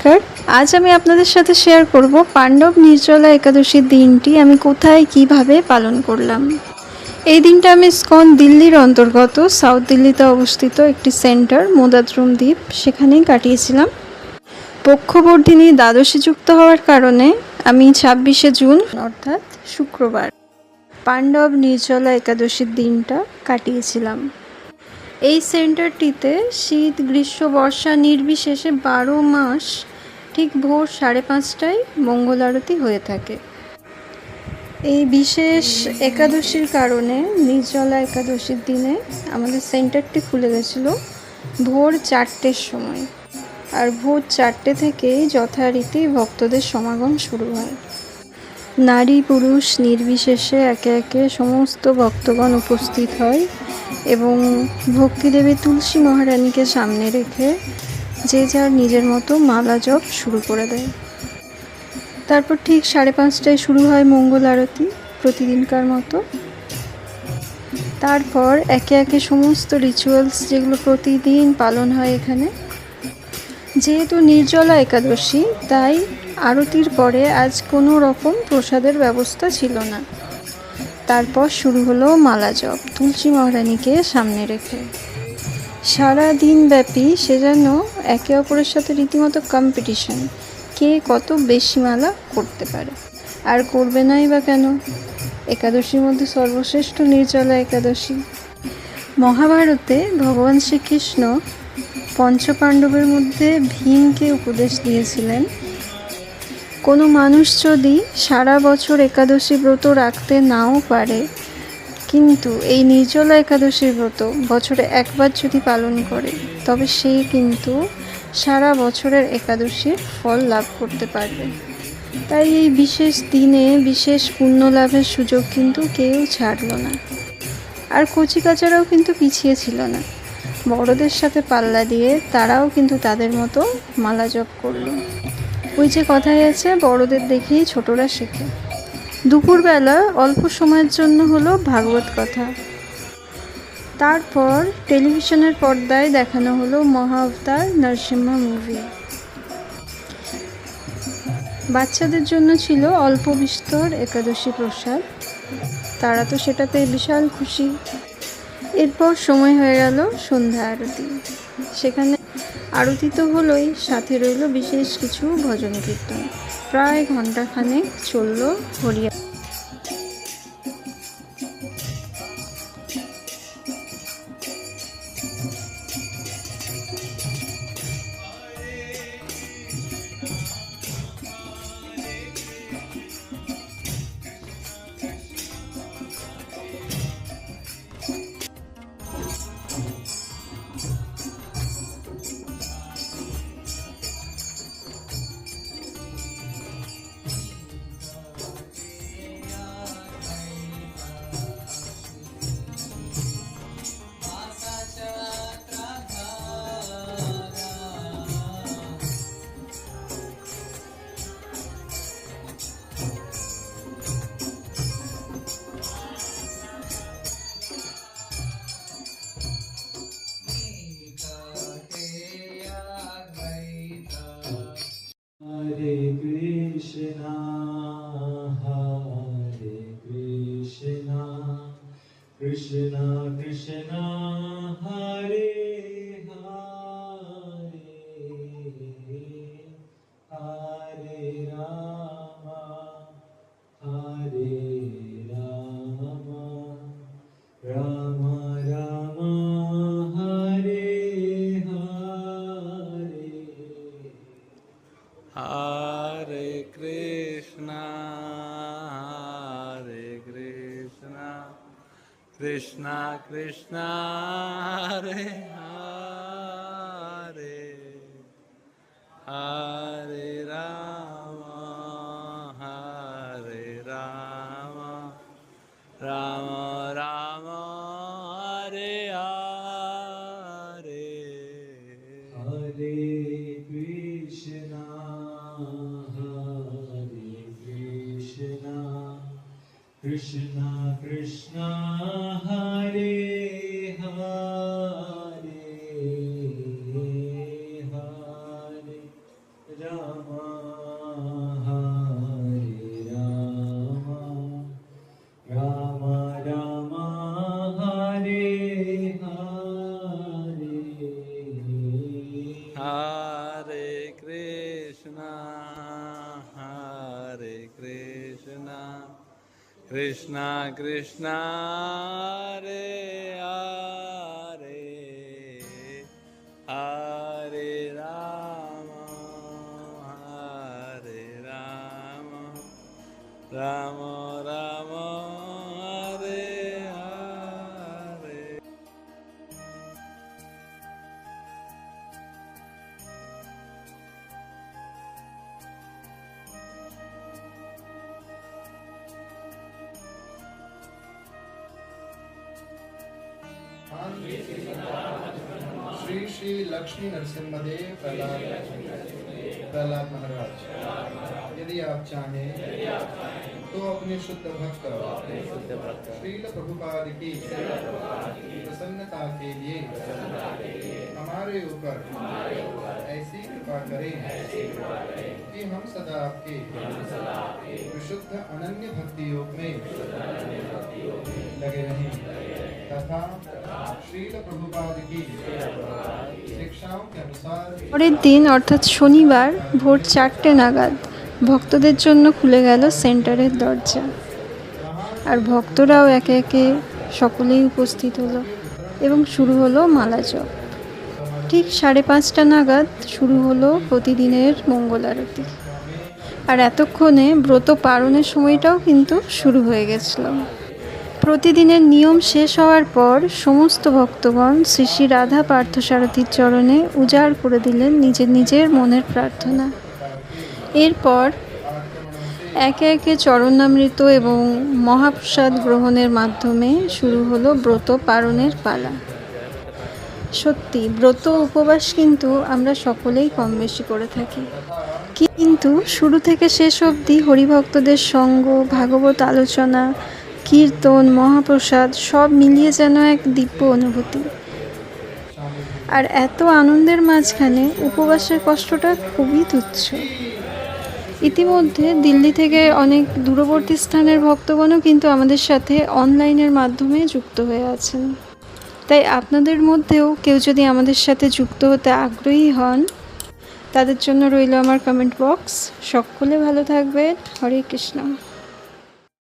নমস্কার। আজ আমি আপনাদের সাথে শেয়ার করব পাণ্ডব নির্জলা একাদশীর দিনটি আমি কোথায় কিভাবে পালন করলাম। এই দিনটা আমি ইসকন দিল্লির অন্তর্গত সাউথ দিল্লিতে অবস্থিত একটি সেন্টার মোদাদ্রুম দ্বীপ সেখানেই কাটিয়েছিলাম। পক্ষবর্ধিনী দ্বাদশী যুক্ত হওয়ার কারণে আমি 26শে জুন অর্থাৎ শুক্রবার পাণ্ডব নির্জলা একাদশীর দিনটা কাটিয়েছিলাম। এই সেন্টারটিতে শীত গ্রীষ্ম বর্ষা নির্বিশেষে 12 মাস ঠিক ভোর 5:30টায় মঙ্গল আরতি হয়ে থাকে। এই বিশেষ একাদশীর কারণে নির্জলা একাদশীর দিনে আমাদের সেন্টারটি খুলে গেছিলো ভোর 4টের সময়, আর ভোর 4টে থেকেই যথারীতি ভক্তদের সমাগম শুরু হয়। নারী পুরুষ নির্বিশেষে একে একে সমস্ত ভক্তগণ উপস্থিত হয় এবং ভক্তিদেবী তুলসী মহারানীকে সামনে রেখে যে যার নিজের মতো মালা জপ শুরু করে দেয়। তারপর ঠিক 5:30টায় শুরু হয় মঙ্গল আরতি প্রতিদিনকার মতো। তারপর একে একে সমস্ত রিচুয়ালস যেগুলো প্রতিদিন পালন হয় এখানে। যেহেতু নির্জলা একাদশী তাই আরতির পরে আজ কোনো রকম প্রসাদের ব্যবস্থা ছিল না। তারপর শুরু হলো মালা জপ তুলসী মহারানীকে সামনে রেখে। সারা দিন ব্যাপী সে যেন একে অপরের সাথে রীতিমতো কম্পিটিশন, কে কত বেশি মালা করতে পারে। আর করবে নাই বা কেন, একাদশীর মধ্যে সর্বশ্রেষ্ঠ নির্জলা একাদশী। মহাভারতে ভগবান শ্রীকৃষ্ণ পঞ্চপাণ্ডবের মধ্যে ভীমকে উপদেশ দিয়েছিলেন, কোনো মানুষ যদি সারা বছর একাদশী ব্রত রাখতে নাও পারে, কিন্তু এই নির্জলা একাদশীর ব্রত বছরে একবার যদি পালন করে তবে সে কিন্তু সারা বছরের একাদশীর ফল লাভ করতে পারবে। তাই এই বিশেষ দিনে বিশেষ পুণ্য লাভের সুযোগ কিন্তু কেউ ছাড়ল না। আর কচিকাচারাও কিন্তু পিছিয়ে ছিল না, বড়দের সাথে পাল্লা দিয়ে তারাও কিন্তু তাদের মতো মালা জপ করলো। ওই যে কথাই আছে, বড়দের দেখেই ছোটরা শেখে। দুপুরবেলা অল্প সময়ের জন্য হলো ভাগবত কথা। তারপর টেলিভিশনের পর্দায় দেখানো হলো মহাবতার নরসিংহা মুভি। বাচ্চাদের জন্য ছিল অল্প বিস্তর একাদশী প্রসাদ, তারা তো সেটাতে বিশাল খুশি। এরপর সময় হয়ে গেল সন্ধ্যা আরতি। সেখানে আরতি তো হলোই, সাথে রইল বিশেষ কিছু ভজন কীর্তন। প্রায় ঘণ্টাখানেক চলল হরিয়া। Hare Krishna, Krishna Krishna, Hare Hare, Hare Rama, Hare Rama, Rama Rama, Hare Hare. Hare Krishna, Krishna Krishna, Hare Hare, Hare Rama, Hare Rama, Rama Rama, Hare Hare. Hare Krishna, Krishna Krishna, Hare Hare, Hare Rama. Krishna Krishna Krishna Hare Hare Hare Rama Hare Rama Rama Rama Hare Hare. Shri Shri Lakshmi Narasimhadeva Prahlad महाराज। यदि आप चाहें तो अपने शुद्ध भक्त श्रील प्रभुपाद की प्रसन्नता के लिए हमारे ऊपर ऐसी कृपा करें कि हम सदा आपके विशुद्ध अनन्य भक्ति योग में लगे रहें तथा श्रील प्रभुपाद की शिक्षाओं के अनुसार পরের দিন অর্থাৎ শনিবার ভোর 4টে নাগাদ ভক্তদের জন্য খুলে গেল সেন্টারের দরজা, আর ভক্তরাও একে একে সকলেই উপস্থিত হলো এবং শুরু হলো মালা জপ। ঠিক 5:30 নাগাদ শুরু হলো প্রতিদিনের মঙ্গল আরতি, আর এতক্ষণে ব্রত পালনের সময়টাও কিন্তু শুরু হয়ে গেছিল। প্রতিদিনের নিয়ম শেষ হওয়ার পর সমস্ত ভক্তগণ শ্রী শ্রী রাধা পার্থসারথীর চরণে উজাড় করে দিলেন নিজের নিজের মনের প্রার্থনা। এরপর একে একে চরণামৃত এবং মহাপ্রসাদ গ্রহণের মাধ্যমে শুরু হলো ব্রত পালনের পালা। সত্যি ব্রত উপবাস কিন্তু আমরা সকলেই কম বেশি করে থাকি, কিন্তু শুরু থেকে শেষ অবধি হরিভক্তদের সঙ্গ, ভাগবত আলোচনা, কীর্তন, মহাপ্রসাদ সব মিলিয়ে যেন এক দিব্য অনুভূতি। আর এত আনন্দের মাঝখানে উপবাসের কষ্টটা খুবই তুচ্ছ। ইতিমধ্যে দিল্লি থেকে অনেক দূরবর্তী স্থানের ভক্তগণও কিন্তু আমাদের সাথে অনলাইনের মাধ্যমে যুক্ত হয়ে আছেন। তাই আপনাদের মধ্যেও কেউ যদি আমাদের সাথে যুক্ত হতে আগ্রহী হন, তাদের জন্য রইল আমার কমেন্ট বক্স। সকলে ভালো থাকবেন। হরে কৃষ্ণ।